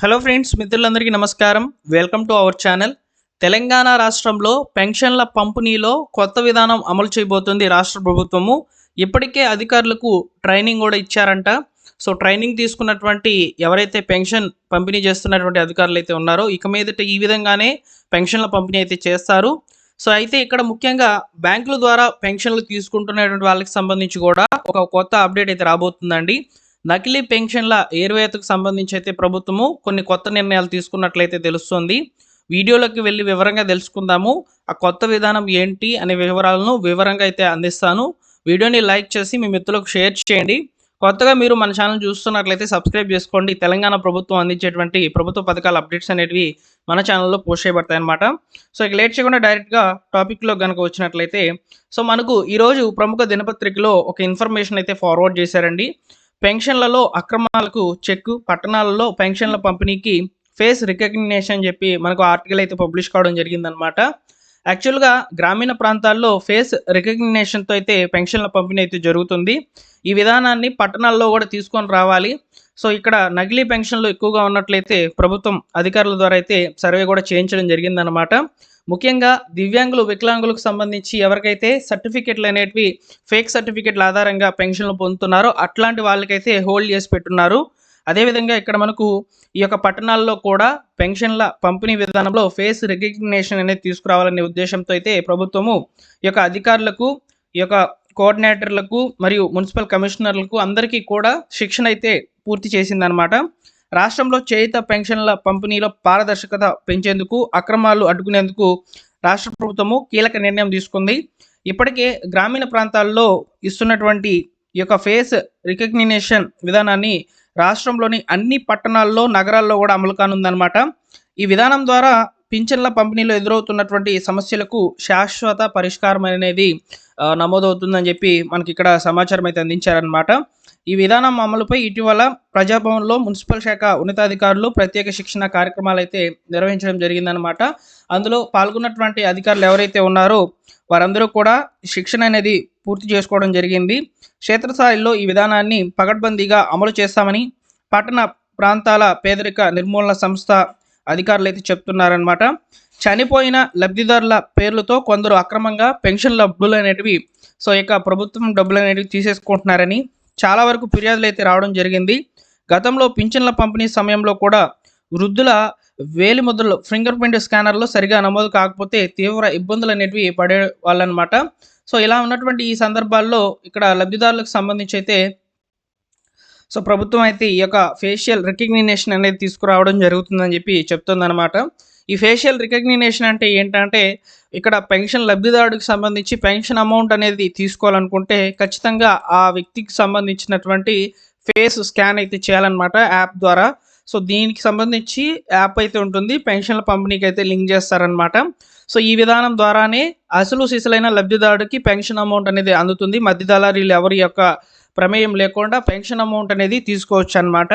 Hello friends, మిత్రులందరికీ నమస్కారం. Welcome to our channel. Telangana రాష్ట్రంలో పెన్షన్ల పంపిణీలో కొత్త విధానం అమలు చేయబోతుంది రాష్ట్ర ప్రభుత్వము. ఇప్పటికే అధికారులకు ట్రైనింగ్ కూడా ఇచ్చారంట. సో ట్రైనింగ్ తీసుకున్నటువంటి ఎవరైతే పెన్షన్ పంపిణీ చేస్తున్నటువంటి అధికారులు అయితే ఉన్నారో ఇక మీదట ఈ విధంగానే పెన్షన్ల పంపిణీ అయితే చేస్తారు. సో అయితే ఇక్కడ ముఖ్యంగా బ్యాంకుల ద్వారా పెన్షన్లు తీసుకుంటున్నటువంటి వాళ్ళకి సంబంధించి కూడా ఒక కొత్త అప్డేట్ అయితే రాబోతుందండి. నకిలీ పెన్షన్ల ఏరువేతకు సంబంధించి అయితే ప్రభుత్వము కొన్ని కొత్త నిర్ణయాలు తీసుకున్నట్లయితే తెలుస్తుంది. వీడియోలోకి వెళ్ళి వివరంగా తెలుసుకుందాము. ఆ కొత్త విధానం ఏంటి అనే వివరాలను వివరంగా అయితే అందిస్తాను. వీడియోని లైక్ చేసి మీ మిత్రులకు షేర్ చేయండి. కొత్తగా మీరు మన ఛానల్ చూస్తున్నట్లయితే సబ్స్క్రైబ్ చేసుకోండి. తెలంగాణ ప్రభుత్వం అందించేటువంటి ప్రభుత్వ పథకాల అప్డేట్స్ అనేటివి మన ఛానల్లో పోస్ట్ చేయబడతాయి అన్నమాట. సో ఇక లేట్ చేయకుండా డైరెక్ట్గా టాపిక్లో కనుక వచ్చినట్లయితే, సో మనకు ఈరోజు ప్రముఖ దినపత్రికలో ఒక ఇన్ఫర్మేషన్ అయితే ఫార్వర్డ్ చేశారండి. పెన్షన్లలో అక్రమాలకు చెక్కు, పట్టణాలలో పెన్షన్ల పంపిణీకి ఫేస్ రికగ్నిషన్ చెప్పి మనకు ఆర్టికల్ అయితే పబ్లిష్ కావడం జరిగిందనమాట. యాక్చువల్గా గ్రామీణ ప్రాంతాల్లో ఫేస్ రికగ్నిషన్తో అయితే పెన్షన్ల పంపిణీ అయితే జరుగుతుంది. ఈ విధానాన్ని పట్టణాల్లో కూడా తీసుకొని రావాలి. సో ఇక్కడ నకిలీ పెన్షన్లు ఎక్కువగా ఉన్నట్లయితే ప్రభుత్వం అధికారుల ద్వారా అయితే సర్వే కూడా చేయించడం జరిగిందనమాట. ముఖ్యంగా దివ్యాంగులు, వికలాంగులకు సంబంధించి ఎవరికైతే సర్టిఫికెట్లు అనేటివి ఫేక్ సర్టిఫికెట్ల ఆధారంగా పెన్షన్లు పొందుతున్నారో అట్లాంటి వాళ్ళకైతే హోల్డ్ చేసి పెట్టున్నారు. అదేవిధంగా ఇక్కడ మనకు ఈ యొక్క పట్టణాల్లో కూడా పెన్షన్ల పంపిణీ విధానంలో ఫేస్ రికగ్నిషన్ అనేది తీసుకురావాలనే ఉద్దేశంతో అయితే ప్రభుత్వము ఈ యొక్క అధికారులకు, ఈ యొక్క కోఆర్డినేటర్లకు మరియు మున్సిపల్ కమిషనర్లకు అందరికీ కూడా శిక్షణ అయితే పూర్తి చేసిందనమాట. రాష్ట్రంలో చేయుత పెన్షన్ల పంపిణీలో పారదర్శకత పెంచేందుకు, అక్రమాలు అడ్డుకునేందుకు రాష్ట్ర ప్రభుత్వము కీలక నిర్ణయం తీసుకుంది. ఇప్పటికే గ్రామీణ ప్రాంతాల్లో ఇస్తున్నటువంటి ఈ యొక్క ఫేస్ రికగ్నిషన్ విధానాన్ని రాష్ట్రంలోని అన్ని పట్టణాల్లో, నగరాల్లో కూడా అమలు కానుందన్నమాట. ఈ విధానం ద్వారా పింఛన్ల పంపిణీలో ఎదురవుతున్నటువంటి సమస్యలకు శాశ్వత పరిష్కారం అనేది నమోదవుతుందని చెప్పి మనకి ఇక్కడ సమాచారం అయితే అందించారనమాట. ఈ విధానం అమలుపై ఇటీవల ప్రజాభవన్లో మున్సిపల్ శాఖ ఉన్నతాధికారులు ప్రత్యేక శిక్షణ కార్యక్రమాలు అయితే నిర్వహించడం జరిగిందనమాట. అందులో పాల్గొన్నటువంటి అధికారులు ఎవరైతే ఉన్నారో వారందరూ కూడా శిక్షణ అనేది పూర్తి చేసుకోవడం జరిగింది. క్షేత్రస్థాయిలో ఈ విధానాన్ని పకడ్బందీగా అమలు చేస్తామని పట్టణ ప్రాంతాల పేదరిక నిర్మూలన సంస్థ అధికారులు అయితే చెప్తున్నారనమాట. చనిపోయిన లబ్ధిదారుల పేర్లతో కొందరు అక్రమంగా పెన్షన్ డబ్బులు అనేటివి, సో ఇక ప్రభుత్వం డబ్బులు అనేటివి తీసేసుకుంటున్నారని చాలా వరకు ఫిర్యాదులు అయితే రావడం జరిగింది. గతంలో పింఛన్ల పంపిణీ సమయంలో కూడా వృద్ధుల వేలి ముద్రలు ఫింగర్ ప్రింట్ స్కానర్లో సరిగా నమోదు కాకపోతే తీవ్ర ఇబ్బందులు అనేటివి పడే వాళ్ళనమాట. సో ఇలా ఉన్నటువంటి ఈ సందర్భాల్లో ఇక్కడ లబ్ధిదారులకు సంబంధించి అయితే సో ప్రభుత్వం అయితే ఈ యొక్క ఫేషియల్ రికగ్నిషన్ అనేది తీసుకురావడం జరుగుతుందని చెప్పి చెప్తుందన్నమాట. ఈ ఫేషియల్ రికగ్నిషన్ అంటే ఏంటంటే, ఇక్కడ పెన్షన్ లబ్ధిదారుడికి సంబంధించి పెన్షన్ అమౌంట్ అనేది తీసుకోవాలనుకుంటే ఖచ్చితంగా ఆ వ్యక్తికి సంబంధించినటువంటి ఫేస్ స్కాన్ అయితే చేయాలన్నమాట యాప్ ద్వారా. సో దీనికి సంబంధించి యాప్ అయితే ఉంటుంది, పెన్షన్ల పంపిణీకి అయితే లింక్ చేస్తారనమాట. సో ఈ విధానం ద్వారానే అసలు సిసలైన లబ్ధిదారుడికి పెన్షన్ అమౌంట్ అనేది అందుతుంది. మధ్య దళారీలు ఎవరి యొక్క ప్రమేయం లేకుండా పెన్షన్ అమౌంట్ అనేది తీసుకోవచ్చు అనమాట.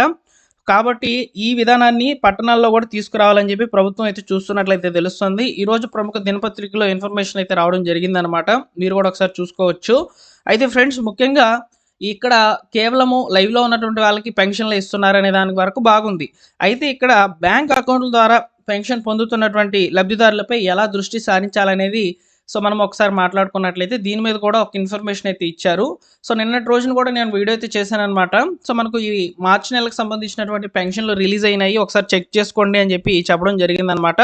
కాబట్టి ఈ విధానాన్ని పట్టణాల్లో కూడా తీసుకురావాలని చెప్పి ప్రభుత్వం అయితే చూస్తున్నట్లయితే తెలుస్తుంది. ఈరోజు ప్రముఖ దినపత్రికలో ఇన్ఫర్మేషన్ అయితే రావడం జరిగిందనమాట. మీరు కూడా ఒకసారి చూసుకోవచ్చు. అయితే ఫ్రెండ్స్, ముఖ్యంగా ఇక్కడ కేవలము లైవ్లో ఉన్నటువంటి వాళ్ళకి పెన్షన్లు ఇస్తున్నారనే దాని వరకు బాగుంది. అయితే ఇక్కడ బ్యాంక్ అకౌంట్ల ద్వారా పెన్షన్ పొందుతున్నటువంటి లబ్ధిదారులపై ఎలా దృష్టి సారించాలనేది సో మనం ఒకసారి మాట్లాడుకున్నట్లయితే దీని మీద కూడా ఒక ఇన్ఫర్మేషన్ అయితే ఇచ్చారు. సో నిన్నటి రోజున కూడా నేను వీడియో అయితే చేశానమాట. సో మనకు ఈ మార్చి నెలకు సంబంధించినటువంటి పెన్షన్లు రిలీజ్ అయినాయి, ఒకసారి చెక్ చేసుకోండి అని చెప్పి చెప్పడం జరిగిందనమాట.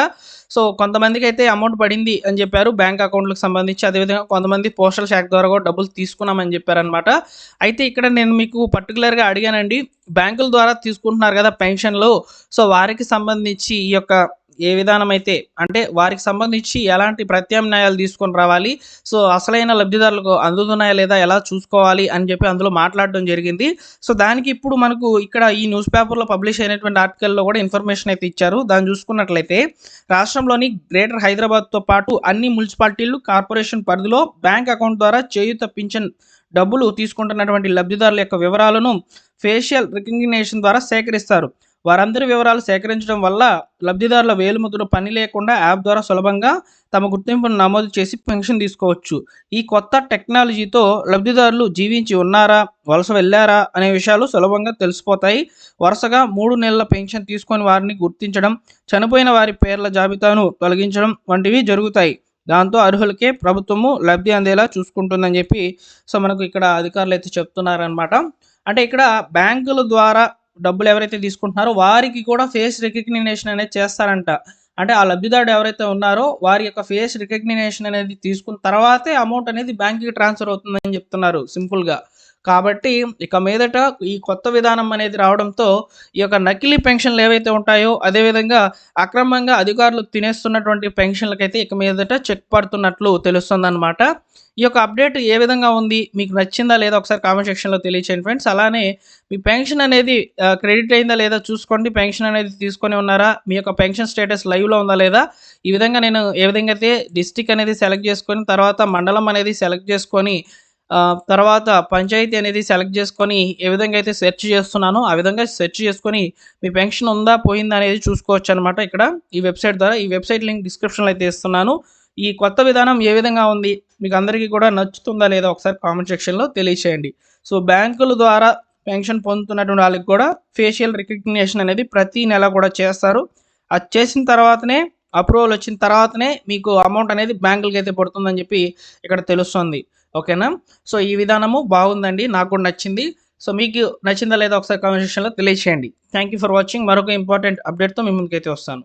సో కొంతమందికి అయితే అమౌంట్ పడింది అని చెప్పారు బ్యాంక్ అకౌంట్లకు సంబంధించి. అదేవిధంగా కొంతమంది పోస్టల్ శాఖ ద్వారా కూడా డబ్బులు తీసుకున్నామని చెప్పారనమాట. అయితే ఇక్కడ నేను మీకు పర్టికులర్గా అడిగానండి, బ్యాంకుల ద్వారా తీసుకుంటున్నారు కదా పెన్షన్లు, సో వారికి సంబంధించి ఈ యొక్క ఏ విధానం అయితే అంటే వారికి సంబంధించి ఎలాంటి ప్రత్యామ్నాయాలు తీసుకొని రావాలి, సో అసలైన లబ్ధిదారులకు అందుతున్నాయా లేదా ఎలా చూసుకోవాలి అని చెప్పి అందులో మాట్లాడడం జరిగింది. సో దానికి ఇప్పుడు మనకు ఇక్కడ ఈ న్యూస్ పేపర్లో పబ్లిష్ అయినటువంటి ఆర్టికల్లో కూడా ఇన్ఫర్మేషన్ అయితే ఇచ్చారు. దాన్ని చూసుకున్నట్లయితే రాష్ట్రంలోని గ్రేటర్ హైదరాబాద్తో పాటు అన్ని మున్సిపాలిటీలు, కార్పొరేషన్ పరిధిలో బ్యాంక్ అకౌంట్ ద్వారా చేయూత పింఛన్ డబ్బులు తీసుకుంటున్నటువంటి లబ్ధిదారుల యొక్క వివరాలను ఫేషియల్ రికగ్నిషన్ ద్వారా సేకరిస్తారు. వారందరి వివరాలు సేకరించడం వల్ల లబ్ధిదారుల వేలిముద్ర పని లేకుండా యాప్ ద్వారా సులభంగా తమ గుర్తింపును నమోదు చేసి పెన్షన్ తీసుకోవచ్చు. ఈ కొత్త టెక్నాలజీతో లబ్ధిదారులు జీవించి ఉన్నారా, వలస వెళ్ళారా అనే విషయాలు సులభంగా తెలిసిపోతాయి. వరుసగా 3 నెలల పెన్షన్ తీసుకొని వారిని గుర్తించడం, చనిపోయిన వారి పేర్ల జాబితాను తొలగించడం వంటివి జరుగుతాయి. దాంతో అర్హులకే ప్రభుత్వము లబ్ధి అందేలా చూసుకుంటుందని చెప్పి మనకు ఇక్కడ అధికారులు అయితే చెప్తున్నారనమాట. అంటే ఇక్కడ బ్యాంకుల ద్వారా డబ్బులు ఎవరైతే తీసుకుంటున్నారో వారికి కూడా ఫేస్ రికగ్నిషన్ అనేది చేస్తారంట. అంటే ఆ లబ్ధిదారుడు ఎవరైతే ఉన్నారో వారి యొక్క ఫేస్ రికగ్నిషన్ అనేది తీసుకున్న తర్వాతే అమౌంట్ అనేది బ్యాంక్‌కి ట్రాన్స్‌ఫర్ అవుతుందని చెప్తున్నారు సింపుల్‌గా. కాబట్టి ఇక మీదట ఈ కొత్త విధానం అనేది రావడంతో ఈ యొక్క నకిలీ పెన్షన్‌లు ఏవైతే ఉంటాయో, అదేవిధంగా అక్రమంగా అధికారులు తినేస్తున్నటువంటి పెన్షన్‌లకైతే ఇక మీదట చెక్ పడుతున్నట్లు తెలుస్తుందనమాట. ఈ యొక్క అప్డేట్ ఏ విధంగా ఉంది? మీకు నచ్చిందా లేదా? ఒకసారి కామెంట్ సెక్షన్‌లో తెలియచేయండి ఫ్రెండ్స్. అలానే మీ పెన్షన్ అనేది క్రెడిట్ అయిందా లేదా చూసుకోండి. పెన్షన్ అనేది తీసుకొని ఉన్నారా? మీ యొక్క పెన్షన్ స్టేటస్ లైవ్‌లో ఉందా లేదా? ఈ విధంగా నేను ఏ విధంగా అయితే డిస్ట్రిక్ట్ అనేది సెలెక్ట్ చేసుకొని, తర్వాత మండలం అనేది సెలెక్ట్ చేసుకొని, తర్వాత పంచాయతీ అనేది సెలెక్ట్ చేసుకొని ఏ విధంగా అయితే సెర్చ్ చేస్తున్నానో, ఆ విధంగా సెర్చ్ చేసుకొని మీ పెన్షన్ ఉందా? పోయిందా? అనేది చూసుకోవచ్చనమాట ఇక్కడ ఈ వెబ్‌సైట్ ద్వారా. ఈ వెబ్‌సైట్ లింక్ డిస్క్రిప్షన్‌లో అయితే ఇస్తున్నాను. ఈ కొత్త విధానం ఏ విధంగా ఉంది? మీకు అందరికీ కూడా నచ్చుతుందా లేదా? ఒకసారి కామెంట్ సెక్షన్‌లో తెలియచేయండి. సో, బ్యాంకుల ద్వారా పెన్షన్ పొందుతున్నటువంటి వాళ్ళకి కూడా ఫేషియల్ రికగ్నిషన్ అనేది ప్రతి నెల కూడా చేస్తారు. అది చేసిన తర్వాతనే అప్రూవల్ వచ్చిన తర్వాతనే మీకు అమౌంట్ అనేది బ్యాంకులకైతే పడుతుందని చెప్పి ఇక్కడ తెలుస్తుంది. ఓకేనా? సో, ఈ విధానము బాగుందండి. నాకు కూడా నచ్చింది. సో, మీకు నచ్చిందా లేదా? ఒకసారి కామెంట్ సెక్షన్‌లో తెలియచేయండి. Thank you for watching. మరొక ఇంపార్టెంట్ అప్డేట్‌తో మీ ముందుకైతే వస్తాను.